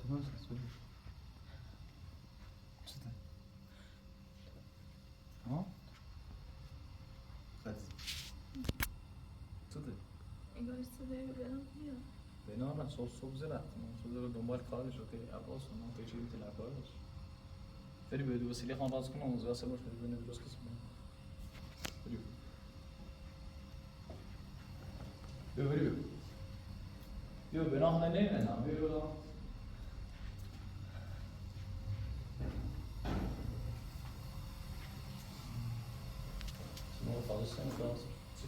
Tamam söyle. Çıktı. Tamam. Hadi. Çıktı. انگار صدای برام میاد. بنا نه صبح زد رفتم صبح رو دنبال کارش رو که عباس و من پیچیده تلفظش فری به وسیله خان راز کنم موضوع اصلا باشه ببینه درست کسی بری بیا بنا همه نمیدونم بیا شما خالص نمی‌خواست چی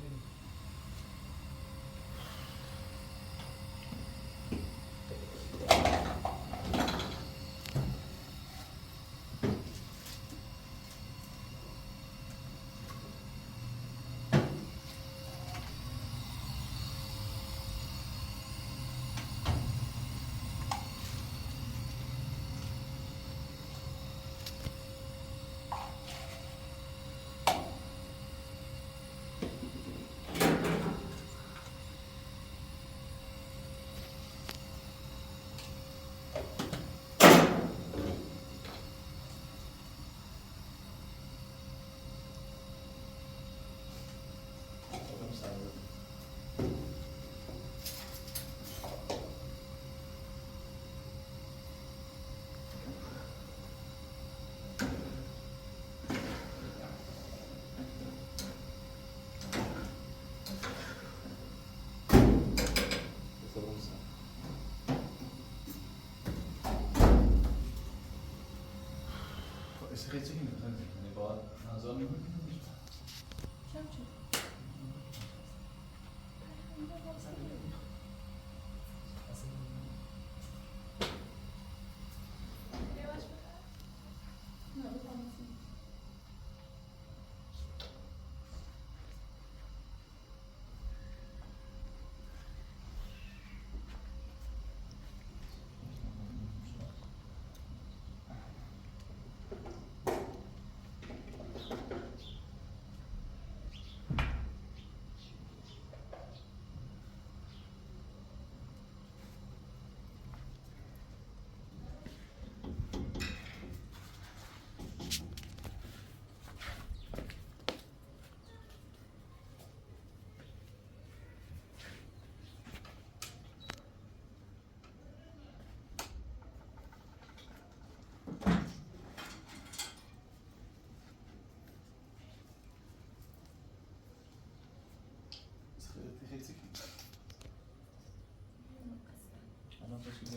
خیلی چیزی نمی‌خوام یعنی با نظر چم چم.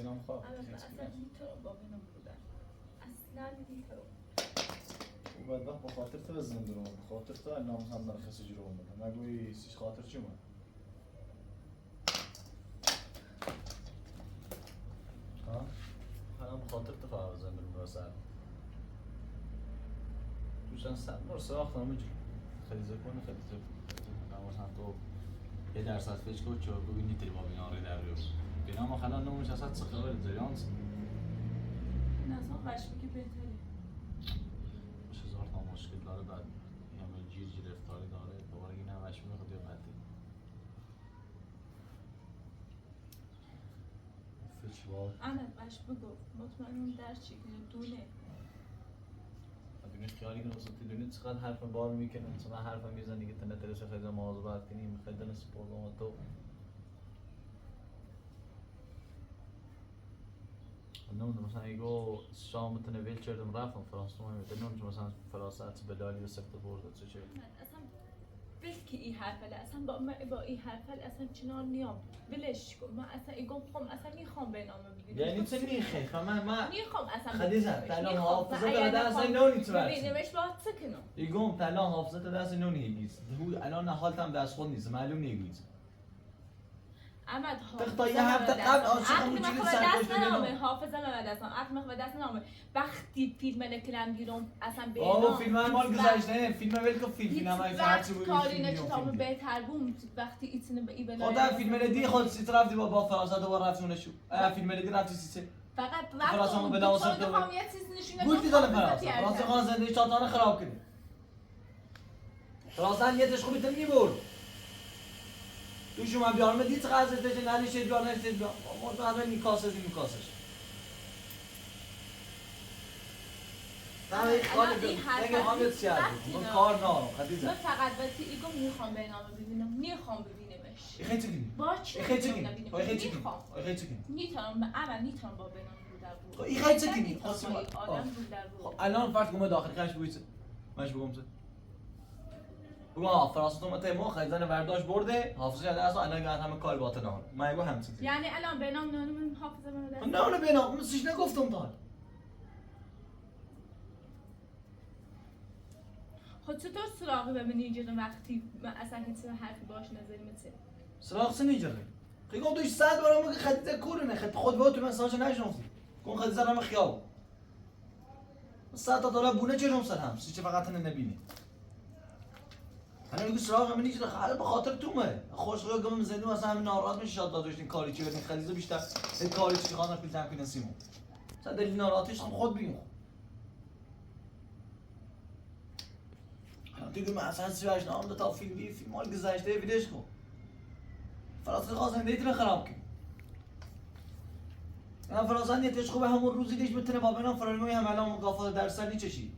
بینام خواه اصلا اینطور با بینام بودن اصلا اینطور و بعد وقت بخاطر تو بزنم درون بخاطر تو الان هم نرخص جلو اومده نگویی سیش خاطر چی من ها الان بخاطر تو فقط بزنم درون برسل دوستان سندار ساخت همه جلو خلیزه کنه خلیزه مثلا تو یه درصد فکر کن چه ببینی تری با بینا رو در بیارم بینا ما خلال نمونش اصلا سخواه زیانس این اصلا قشبه بهتره هزار تا مشکل داره بعد همه جیر رفتاری داره دوباره این همش میخواد یا قدی فچ وار انا قشبه گفت مطمئنم در چی کنه دونه دونش خیالی کنه وسط دونه چقدر حرف بار میکنه مثلا حرف میزنه که تنه ترش خیلی مواظبت کنی میخواد دن سپورت و تو نمیدونم مثلا ایگو شام متنه ویلچردم رفتم فرانسه نمیدونم که مثلا فرانسه بدالی و سخت برده چه اصلا بس که این حرفه اصلا با این حرفه اصلا چنان نیام ولش کن من اصلا ایگو میخوام اصلا میخوام به نامه بگیرم یعنی چه میخوای من میخوام اصلا خدیجه تلان حافظه در دست نونی تو ببینمش باید سکنم ایگم تلان حافظه در دست نونی هیگیز هو الان حالتم دست خود نیست معلوم نیگیز احمد تا یه هفته قبل عاشق اون چیزی دست نامه حافظه من دستم عقل دست نامه وقتی فیلم نکلم گیرم اصلا به بابا فیلم مال گذشته فیلم ول کو فیلم نمای هرچی بود کاری نکتام بهتر بود وقتی ایتن به ایبل خدا فیلم دی خود سی رفتی با فرانسه دوباره رفتونشو فیلم دی رفتی سی فقط فرانسه به داوسط تو هم یه چیز نشونه گوشتی داره فرانسه خان زندگی چاتانه خراب کنی فرانسه نیتش خوبی تن میبرد تو شما بیارم دید غزه تجن علی شد بیارم نشد بیارم ما تو همه میکاسش این خانه چیه؟ من کار نام خدیجه. من فقط با تی ایگو میخوام به نام ببینم. میخوام ببینمش. خیلی چیکین؟ با چی؟ خیلی چیکین؟ خیلی چیکین؟ خیلی چیکین؟ میتونم میتونم با بنام رو در بود. این خیلی چیکینی؟ خواستم آدم رو در بود. الان فرض کنم داخل خش بویت. ماش بگم چه؟ بگم فرانسه ما تیم ما خیزان ورداش برده حافظه شده اصلا الان گفت همه کار باطن آن ما میگم هم چیزی یعنی الان به نام من حافظه منو دست نه به نام من چیز نگفتم تا خود چطور سراغی به من اینجا وقتی من اصلا هیچ حرفی باش نظری مثل سراغ سن اینجا خیلی گفتم 100 بار میگه خدیجه کورونه خد خود با تو من ساش نشناسی کن خدیجه رم خیال 100 تا دلار بونه چرم سر هم چه فقط نبینی انا میگم سراغ من اینجا خاله به خاطر تومه خوشگاه گم زندو اصلا همین ناراحت میشه شاد داشتین کاری چی بدین خدیجه بیشتر این کاری چی خانه پیل تمکین سیمون صد دلیل ناراحتیش خود بگیم دیگه من اصلا سیاش نام داد تا فیلم مال گذشته ویدیوش کو فرانسه خواست زندگیت خراب کنه انا فرانسه نیتش خوبه همون روزی دیش میتونه با بنام فرانسوی هم الان مقافات درسن نیچشی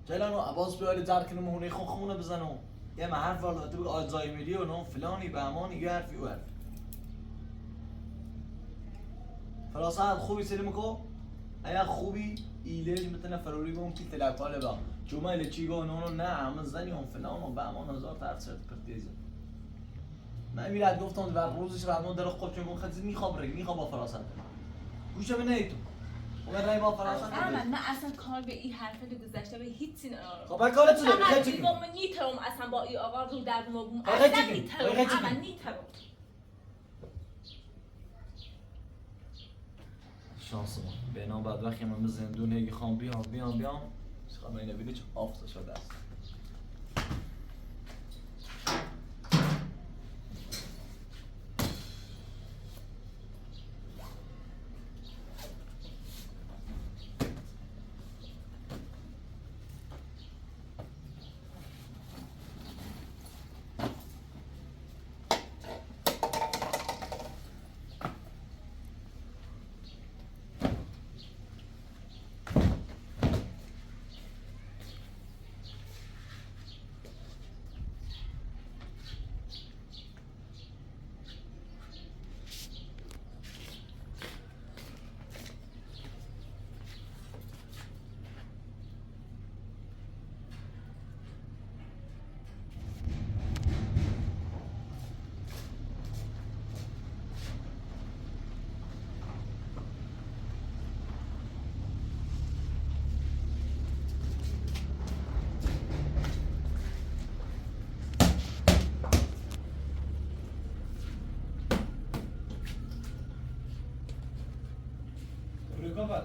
جلانو عباس بیاری زرد کنه مهونه خونه بزنم یه من حرف والده تو بگه آجزای میلیون و فلانی بهمانی یه حرفی و حرفی فرانسه خوبی سلیم کو ایا خوبی ایلیج میتونه فروری بگم که تلقاله با جمعه چیگو نونو نه همه زنی هم فلان و بهمان هزار طرف سرت کرد من میرد گفتم در روزش رمضان در خوب چون خدیجه میخوام بره میخوام با فرانسه گوشه به نیتو اون رای با فرانسه من اصلا کار به این حرف گذشته به هیچ چیزی ندارم خب کارت چه داری خیلی چی من نیتم اصلا با این آقا رو در مبم اصلا نیتم من نیتم شانس ما به نام بعد وقتی من زندون هی خوام بیام خواهم اینو بگید چه آفت شده است Kapat.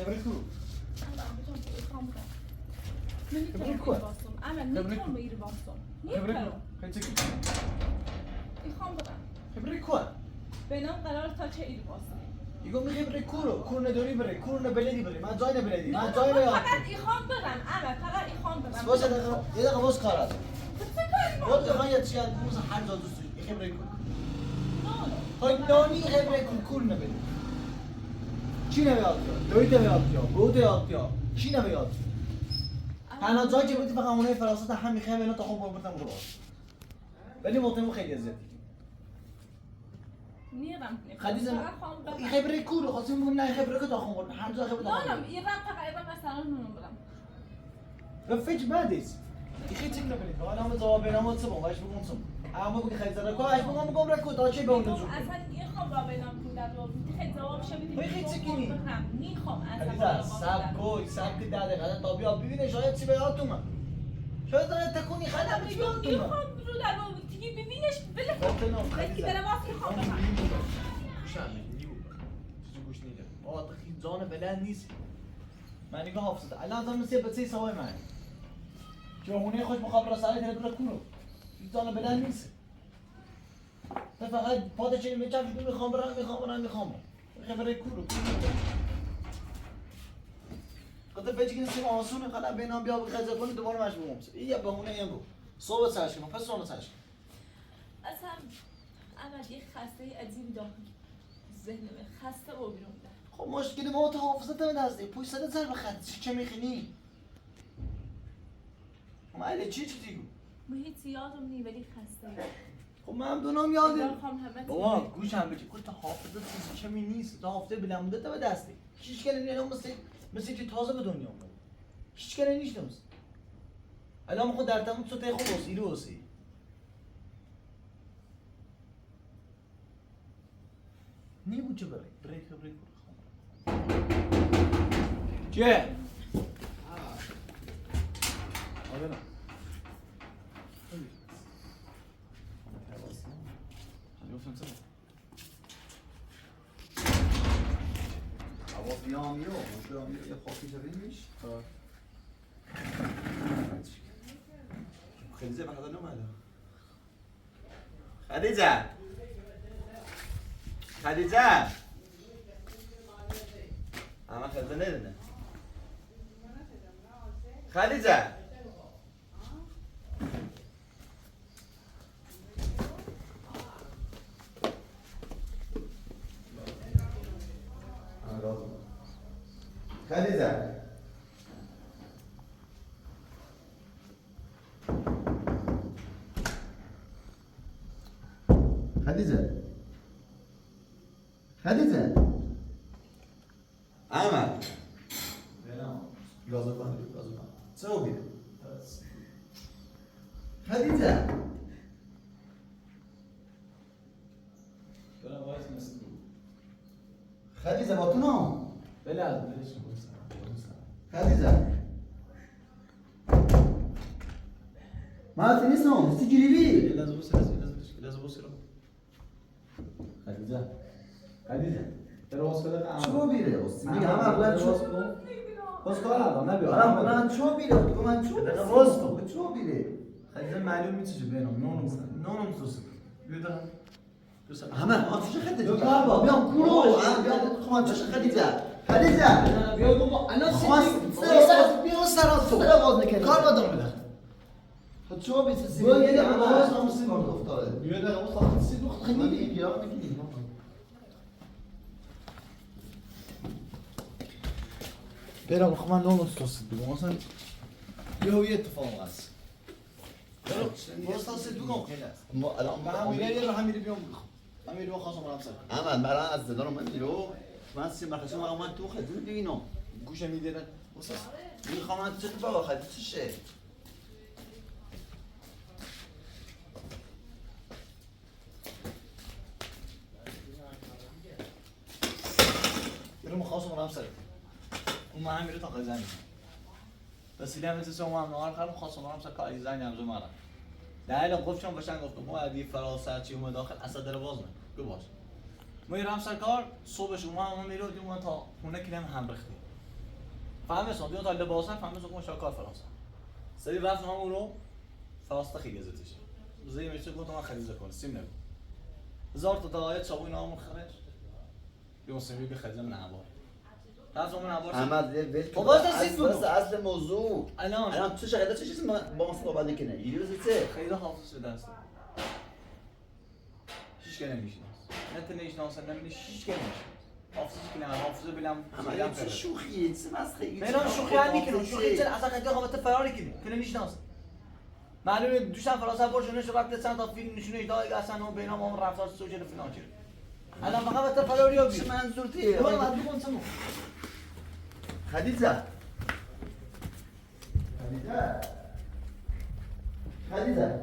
Ebreku. Ebreku. Ama nikom ir baston. Ebreku. Kaçık. میخوام برم. Ebreku. بنام قرار تا چه ایر baston. يقوم ebreku رو. کور نداری بره. کور نبلدی بره. من جای نبلدی. من جای بیام. فقط میخوام برم. اما فقط میخوام برم. باشه یه دقیقه باز کار است. چه کاری بود من یه چیز موز هر جا دوست داری. ebreku. نه. های نانی ebreku کور نبلدی. چی نمیاد یا؟ دویده میاد یا؟ بوده یاد یا؟ چی نمیاد؟ تنها جایی که بودی فقط اونای فرانسه هم میخوام اینا تا خوب بردم رو. ولی مطمئنم خیلی اذیت میرم. خدیجه خبره کور خواستم بگم نه خبره که تا خوب برد. هر جا خبره تا خوب. نه ایران فقط ایران مثلا نمیبرم. رفیق بعدیس. خیلی چیز نبینید. حالا هم جواب بدم واسه باش بگم سم. اما بگی خیلی زره کو اش بگم رکو تا چه به اون نزول. اصلا میخوام با بنام کودک رو خیلی جواب شه بدید. خیلی چی کنی؟ میخوام اصلا سب کوی سب که داده قدر تا بیا ببینه شاید چی به یادتونه. شاید داره تکونی خیلی چی یادتونه. میخوام رو در رو دیگه ببینش بله. خیلی برم واسه میخوام برم. گوش نیده. آه تو خیلی جان بلند نیست. من نگاه حافظه. الان تو مثل بچه سوای من. جوونه خوش مخابره سالی تلفن کنو. جان بلند نیست. تو فقط پادشی میچم که میخوام برم. خبره کورو. قطع فکر کنی سیم آسونه خلا بینام بیا بخزه کنی دوباره مش بگم. این یه بهونه این بود. صبح سرش کنم پس صبح سرش. اصلا اما یه خسته عجیبی دارم. ذهنم خسته و بیرون. خب مشکلی ما تو حافظت هم دسته پوی سر ضرب خط چه میخینی؟ خب چی دیگو؟ ما هیچ یادم نی ولی خسته خب من دونم یاده خواهم همه بابا گوش هم بچه تو حافظت چیزی کمی نیست تو حافظه بلنده تا به دسته هیچ کنه نیست مثل که تازه به دنیا اومد هیچ کنه نیست الان خود در تمام تو ته خود وسی رو وسی نی بود چه بریک چه؟ آره نه هوا بیام میرو مشکل میرو یه خاکی زمین میش خدیجه به خدا نومده خدیجه اما خدیجه نرینه خدیجه خدیجه خدیجه احمد گازو کن چه او بیده خدیجه خدیجه با تو نام بله از بلش خدیجه ما نیستم سی گریبی لازم بوسی رو خدیجه تراس کده چو بیره میگه همه باید چو باز کار ندارم نبیار من چو بیره من چو بیره باز کن چو بیره خدیجه معلوم میشه چه بینم نونم توست بیادم همه آتش خدیجه بیا کار با بیام کورو بیام خواهد چش خدیجه بیا بابا الان بیا سرات تو باز نکنه کار با دارم بده چو بیره سی بیا یه دقیقه باز هم سی کار گفتاره بیا دقیقه باز ساخت سی دو خیلی خیلی بیا نگیری برام خب من نونم توست بگم مثلا یه اتفاق هست باز توست بگم خیلی هست ما الان من میره رو هم میره بیام بخوام من میره خواستم برام سر احمد برای از دلارم من میرو من سی مرخصی من تو خدمت ببینم گوشه میدیدن واسه میخوام من چه بابا خدمت چشه برام خواستم برام سر اون من میره تا قزن وسیله هم مثل اون هم نهار خرم خواستم برام سر کاری زنی هم زمان دلیل گفتم باشن گفتم ما عدی فراسر چی اومد داخل اصلا در باز نه باش ما میرم سر کار صبحش اومد میره دیوان تا خونه کلم هم بختی فهمیدم دیوان تا لباسا فهمیدم که شاکار فرانسه سری رفتم همون رو فراسته خیلی ازتش زی میشه گفتم من خریده کنم سیم نگو هزار تا دعایت صابون نامون خرج یه سیمی به خریدم من عبار رفتم من عبار احمد ول خب باز رسید بود اصل موضوع الان تو شقیقه چه چیزی با ما صحبت نکنه یه روز چه خیلی حافظ به دست هیچ کنه نمیشناس نه نمیشناس نه هیچ کنه حافظ کنه حافظ بلم اما چه شوخیه چه مسخره من شوخی هم میکنم شوخی چه اصلا خیلی قابلت فراری کنه نمیشناس معلومه دوستم فرانسه برشونش وقت چند تا فیلم نشونه داد اصلا اون بینام اون رفتار سوژه فلان چیه الان فقط به فراری ها چه منظورتیه تو بعد بگم چمو خدیجه خدیجه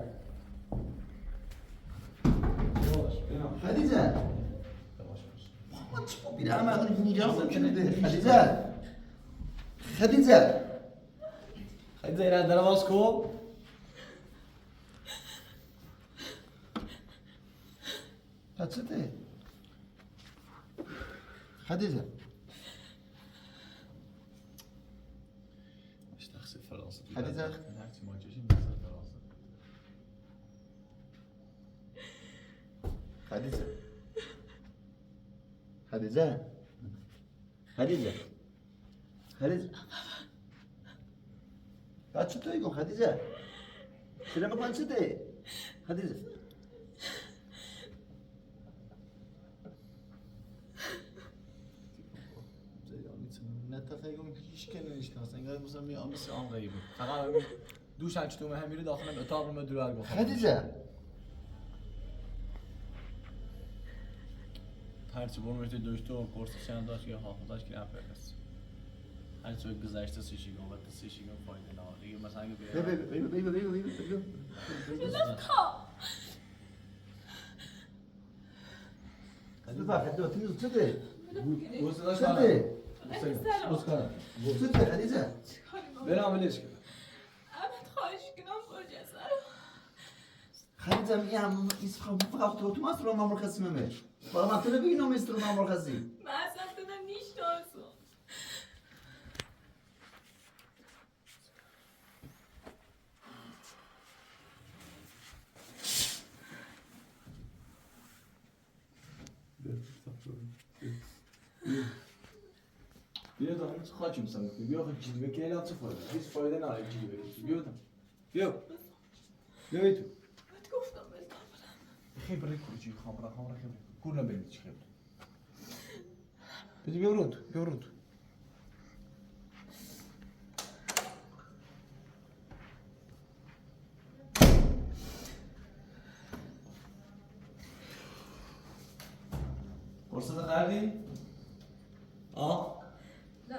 محمد چه بیره احمد نگران کنه خدیجه اینا در باز کو چته خدیجه مش تخصص فرانسه خدیجه هرچی ما چشیم مثلا فرانسه خدیجه بچه توی گم خدیجه سلام کن چته خدیجه حتی فکر کنم هیچ که نمیشناسه انگار مثلا میام مثل آن غریبه فقط همین دوش هنچتومه هم میره داخل اتاق رو مدرو گفت خدیجه هرچی برمیشه دکتر کورس چند داشت که حافظش که نفرست هرچی گذشته سیشی گم وقت سیشی گم فایده نداره دیگه مثلا اگه بیا خدیجه چه ده؟ چه ده؟ چه ده خدیجه؟ برام ولش کن احمد خواهش کنم برجه سر خدیجه میام فقط تو ماست رو مامور خسی میمه بالا من تو ببینم است رو مامور خسی من اصلا تو نیشتاسم بیا تا همین خواهی میسن بیا خواهی چیزی بکنی اینا چه فایده هیچ فایده نداره چیزی بکنی بیا تا بیا بیا تو بهت گفتم بلتان برم خبره کوچی خبره خبره کور نبینی چی خبره بیا بیا رو تو قرصت خردی؟ آه؟ نه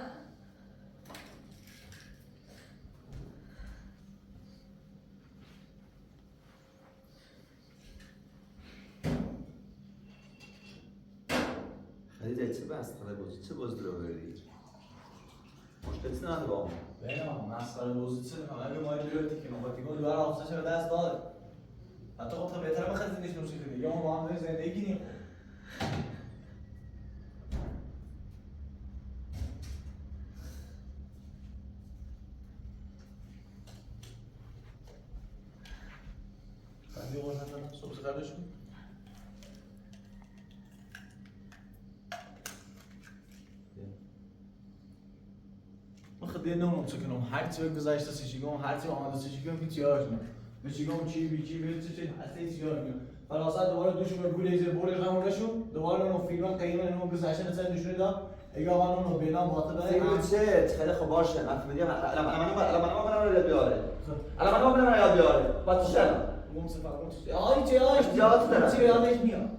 خدیجه چه بس چه باز رو بری مشکلی نداره با اون بیا مسخره بازی چه اگه ما بیاتی که نوبتی گل برای آفسش به دست داد حتی خب تا بهتره بخواد زندگیش نوشی کنی یا ما با هم داریم زندگی کنیم خندی قرص ندارم صبح قبلش کن خدای نمونم چه کنم هر چی گذشته سیشیگم هر چی آماده سیشیگم که چیارش کنم بچیگم چی بیچی بیل چه هستی چیار کنم خلاصا دوباره دوشو به گوله ایزه بوله قمرشون دوباره اونو فیلم قیمه اونو گذشته نسل نشونه داد اگه آن اونو بینام باطل فیلم چه خیلی خوب باشه من فهمیدم الان برام بیاره الان برام یاد بیاره با چه مم سفر آی چه آی یاد دارم چی یادش میاد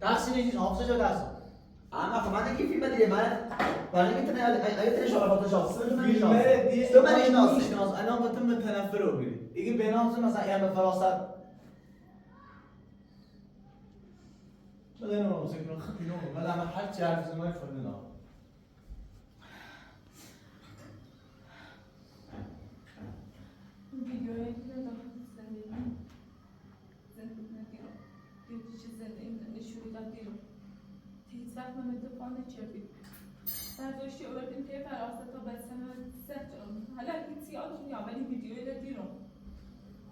تقصیرش حافظش دست اما خب من که فیلم دیگه من میتونه اگه تنش آفات شخصی فیلم دیگه تو من نشناسی الان گفتم به تنفر رو بری دیگه بینام مثلا یه به فراست بدن اون موسیقی رو خیلی نور ولی من هر چی حرف زمان فایده نداره ویدیوهایی که داخل زندگی ندیرم دیدی چه زندگی نشوری دادیرم هیچ وقت من اتفاق نچردیم برداشتی آوردیم که فراسته تا بسه من سخت جانم حالا هیچ یادم نیا ولی ویدیوی دادیرم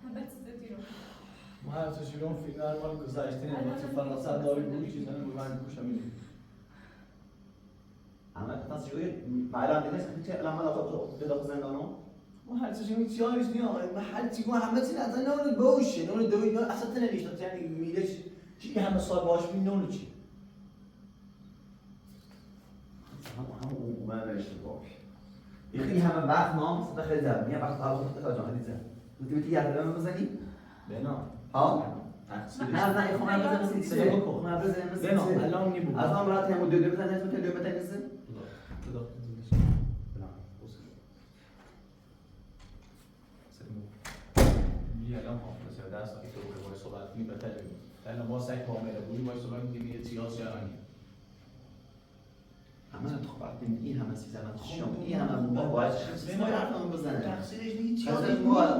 همه چیز دادیرم ما هر چه شیرون فیلم هر مال گذاشته نمیشه فرانسه داری بوی چیزا نمی‌گویم کوشم می‌دیم اما خلاص شوی معلومه نیست که الان ما خود داخل زندانو ما هر چه شیرون چیارش نیا ما هر چی گویم همه چی نزن نون باشه نون دوی نون اصلا نمی‌شناسه یعنی میلش چی همه سال باش بین نون چی هم اومد اشتباه یخی همه وقت ما مثلا خیلی زد میام وقت آقا خود جان خیلی زد میتونی یاد بزنی بنا ها تقصیرش نه خب من بزنم سیتی خب من بزنم بنا الان نی بود از آن رات هم دو بزنم اسم تو دو بزنم خدا یه الان حافظه دست که تو باید صحبت کنی بهتره الان با سعی کامله بودی باید صحبت کنی یه سیاسی آنی همه تو وقتی این همه چیزا شما این همه باید ما حرفمون بزنه تقصیرش نیست چی از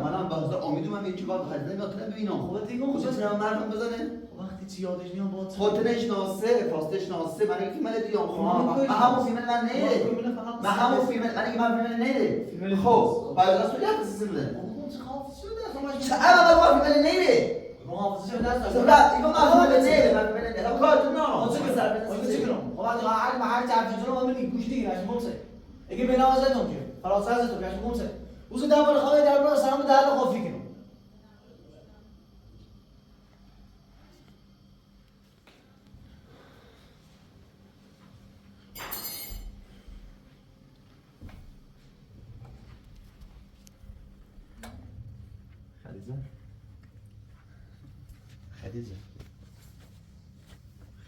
منم با امیدم هم چی باید خریدن یا تو ببینم خب دیگه خب چه حرفم بزنه وقتی چی یادش میاد با خودش ناسه فاستش ناسه من اینکه من دیگه من همون فیلم من نه من همون فیلم من اینکه من فیلم نه خب باید از تو یاد بسیزم ده چه اما فیلم نه محافظه شده دست لا اینو ما فیلم نه من فیلم نه کار تو نه چه کسر چه کنم خب از هر تعریف رو من میگم گوش دیگه نشه ممسه اگه به نوازتون که خلاص از تو کاش ممسه روز درباره خواهی درباره سلام در خود فکر کنم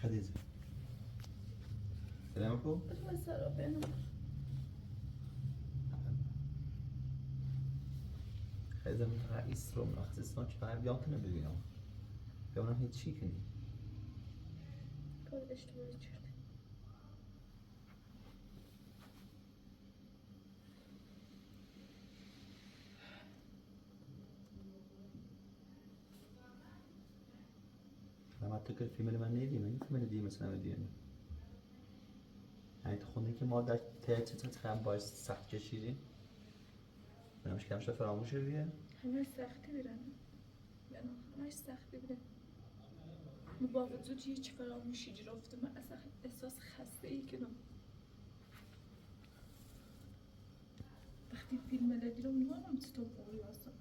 خدیجه سلام کو مثلا بنام خیلی من رئیس رو مناخصستان که فقط بیامتونه ببینم ببینم هیچی کنی کار اشتباهی کرده من تکر فیلم من ندیم این فیلم دیگه مثلا دیدیم یعنی تو خونه که ما در تهت خیلی باعث سخت کشیدیم نمیشه کمش فراموش شدیه همه سختی بیرن همش سختی بیرن با وجود هیچ فراموشی جرفته من اصلا احساس خسته ای کنم وقتی فیلم لدی رو میمانم چطور بوری هستم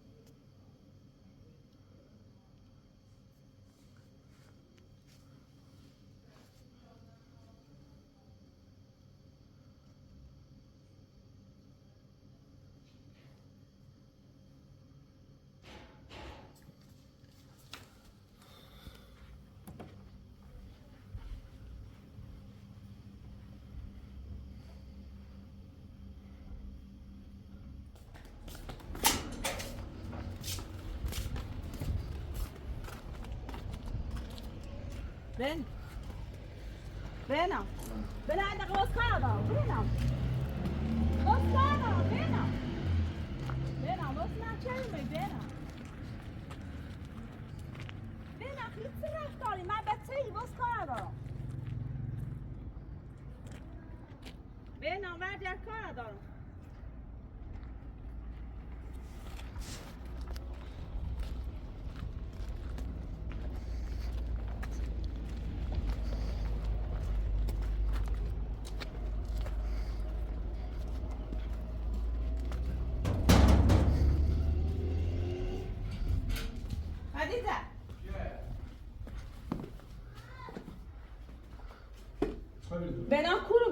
بينا عندك وسكارة بينا وسكارة بينا وسنا كلمة بينا خليت رفتاري ما بتسيب وسكارة بينا وردي الكارة دارم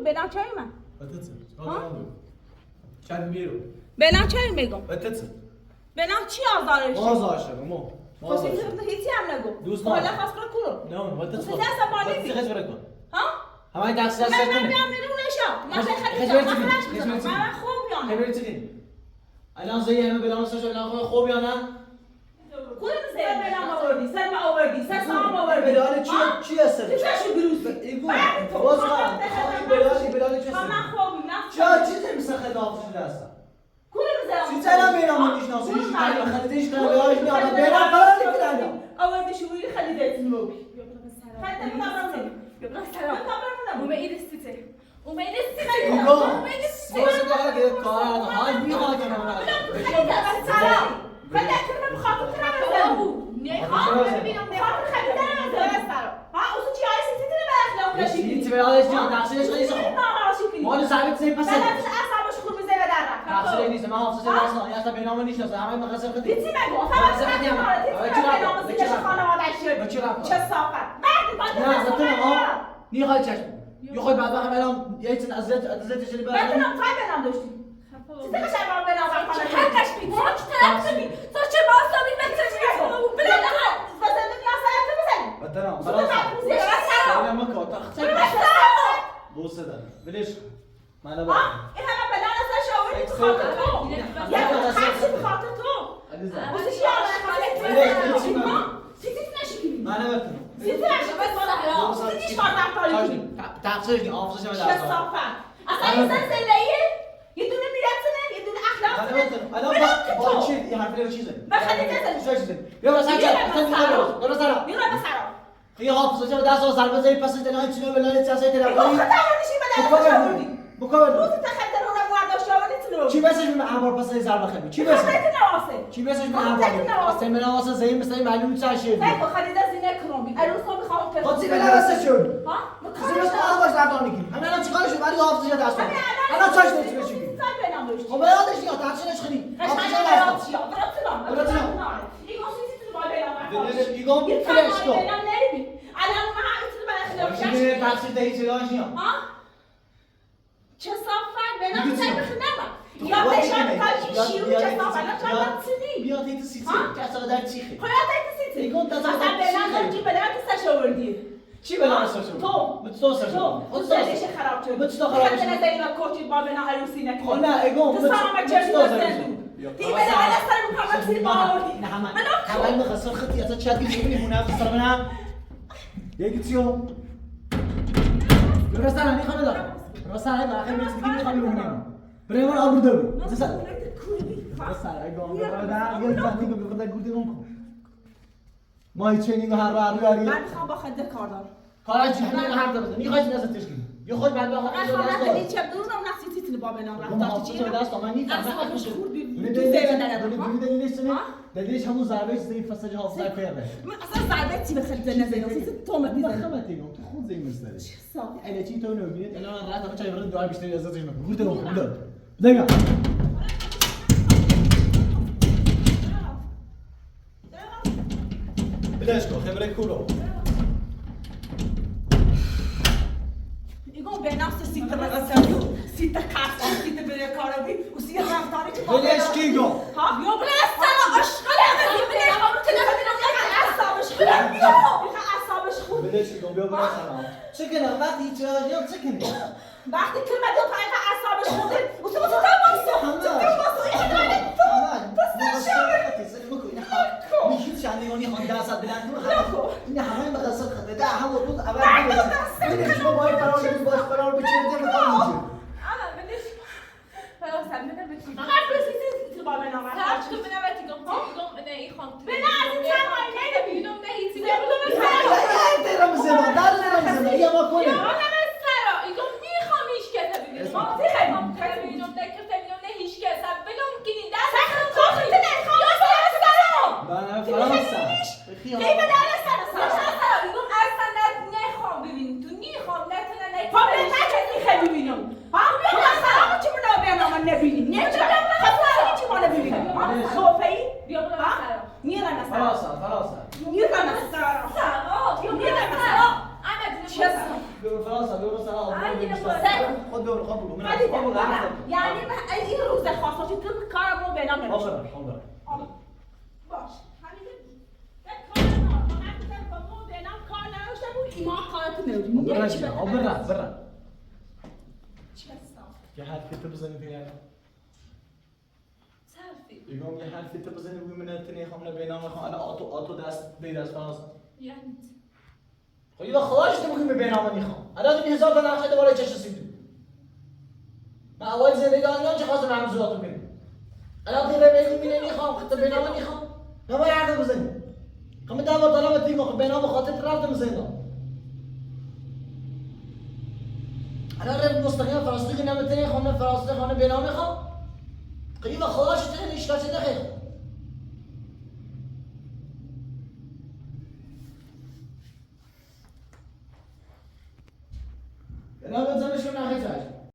بنا چای من بتتصل شاید میرو بنا چای میگم بتتصل بنا چی آزارش آزارش مو بس هیچی هم نگو دوست حالا خاص کرو نه بتتصل بس عصبانی بتتصل خیلی برکن ها همه دست دست من کنه میام میرونشم من خیلی من خوب یا نه خیلی چی الان زی همه بلان سرش الان خوب یا نه کدوم سر بلام آوردی سر ما آوردی سر سام آوردی بلال چی هست چی گروس ایگو باز بلال چی من خوبی نه چه چیزی مثل خداحافظی شده هستم کدوم سر چی چرا میرم میشناسی هیچ کاری خریدش کنم بهش میاد برام فرار میکنم آوردی شوی خلیدت نوبی خیلی ممنون يبغى سلام وما يدستي وما يدستي ایگو باز که کار حال میاد کنم خلي اكرم بخاطر ترى نخاف ببینم نخاف خلي ترى ها اصلا چی عايز تتني باخلاق چی چی بلالش جان تقصیرش خیلی سخت مال زمین زی پس انا مش اعصابش خوب زي بدرك تقصیر نیست من حافظه دستان یا تا بنام نیست همه مقصر خودی دیتی مگو چه صافت نی خواهی چشم یه خواهی بعد وقت الان یه چند ازت شدی برای بتونم تای بنام داشتی چیزی که شما بنام هر کش بید تو چه طرف کنی تو چه باستانی بتونی بلا بزنی نیاسه تو بزنی بتونم سلام مکو تخصیل بوسه دارم بلیش من این همه بلان ازش آوردی تو خاطر تو یه خرشی به خاطر تو بوسه چی آوردی چیزی نشکی من نبتونم چیزی نشکی چیزی کار رفتاری کنی تقصیرش نی حافظش هم چه دستان صافت اصلا انسان زندگیه یه دونه میرسونه یه دونه اخلاق الان با چی این حرفی رو چیزه بخلی چیزه بیا برو سر برو سر میرو بسرا خیلی حافظش هم دستان ضربه زدی پس دلای چینو بلای چسای تلفنی خودت آوردیش به دست آوردی بکن روز تخدر رو برداشت آوردی تو چی بسش من امبار پس ضربه خیلی چی بسش چی بسش من امبار اصلا من واسه زین مثلا معلوم چه شی فکر خریده زینه کرومی الان صبح میخوام که خودی بلا واسه شد ها زین مثلا آواز دادن کی همین الان چیکارش ولی حافظش دست الان چاش نمیشه چی سال بنام داشت خب یادش یا تاچنش خیلی حافظش دست ایگو فلش تو الان ما همین تو برای خلاف چی تقصیر دهی چه داشت یا ها چه صافت بنام چه بخنم یا بشم کاش شیرو چه سامانا چند چیزی بیا تیت سیتی که اصلا در چیخه خیاطه کسی ایگون مثلا بلند کی بلند سش آوردی چی بلند سش تو تو سش تو زندگیش خراب شد تو خراب شد خاطر نزدی و کوچی با بنا عروسی نکنی خب نه ایگون تو سلام چه دی بلند سر محمد سیر با آوردی نه همه مخسر خطی اصلا چت می‌کنی هونه بسر من یکی چیو برسان میخوام دارم برسان آخر میگم میخوام بمونم بریم آبرو دارم برسان برسان ایگون برادر یه زنی که بخدا گوده اون ما هیچ چیزی هر رو یاری من میخوام با خنده کار دارم کارا چی همین هر دفعه میخوای نزد تشکیل یه خود بنده آخر من خواهم نکنی چه دورم نفسی تیتن با بنا رفت چی به دست من نیست اصابش خورد بی تو دلیلش نه دلیلش همون ضربه زیر فساد حافظه کویه من اصلا ضربه چی به خیلی نزدی تو مدی خمتی تو خود زیر مستری اله چی تو نمیدید الان راه تا چای برد دعا بیشتری از ازش میکنه گورته اون بده بگم بلاش کو خبره کورو ایگون به نفس سیت رسمی سیت کارت سیت بره کارابی و سیت رفتاری که بلاش کی گو ها یا بلاش سلام اشغال عوضی بلاش خانم تلفنی رو میگه اعصابش خورد میگه اعصابش خورد بلاش کی گو بیا بلاش سلام چکنه وقتی یا چکنه وقتی که من دو تا اعصابش خورد و تو میشید شنیانی خان درصد بلند این همه مقصد خطه ده هم بود اول ببینید شما باید فرار کنید باید فرار بچید میکنید انا بدش خلاص عندنا بتي فقط رسیدی تو با بنا تعرف تو بنا بتي قمت يقوم انا اي خانت بنا از این تنهایی نمیبینم يقوم ده هيتي درم زمان درم زمان یا ما کنیم انا بس سرا يقوم میخوام هیچ کس ببینم ما میخوام ببینم دکتر ببینم نه هیچ کس بگم کنین دست تو خیلی نمیخوام یا سرم من فرانسه کی به در سرم يقوم اصلا نخوام ببینم تو نخوام نتونه نه پا به نکت میخوام ببینم ها بیا سلام چی منو بنا من نبینی نه چی منو ببینم صوفی بیا برو سرا میرم سرم فرانسه میرم سرم سرا بیا میرم سرم انا چه سرم بیا فرانسه بیا سلام خود برو خود برو یعنی این روز خاصی تو کارم رو بنا نمیشه باش همین ایمان کارت نمیدونی برا یه حرفی تو بزنی پیانو صافي يقوم یه حرفی تو بزنی بگوی من تنی خامنه بینام خام انا آتو دست بیر از فرانسه يعني خب یه خواهش تو بگوی بینام میخوام الان این 1000 تا نقشه دوباره چش رسیدی من اول زندگی آنجا چه خواستم همزواتو کنیم الان دیره بگوی من نمیخوام تو بینام میخوام نباید حرف بزنی خب ده بار طلبت دیگه خب بینام خاطر رفتم زندان الان رفت مستقیم فرانسه که نمیتونی خونه فرانسه خانه بینام میخوام قیمه خواهش تو اشکال چه نخیر بینام بزنش کنم نخیر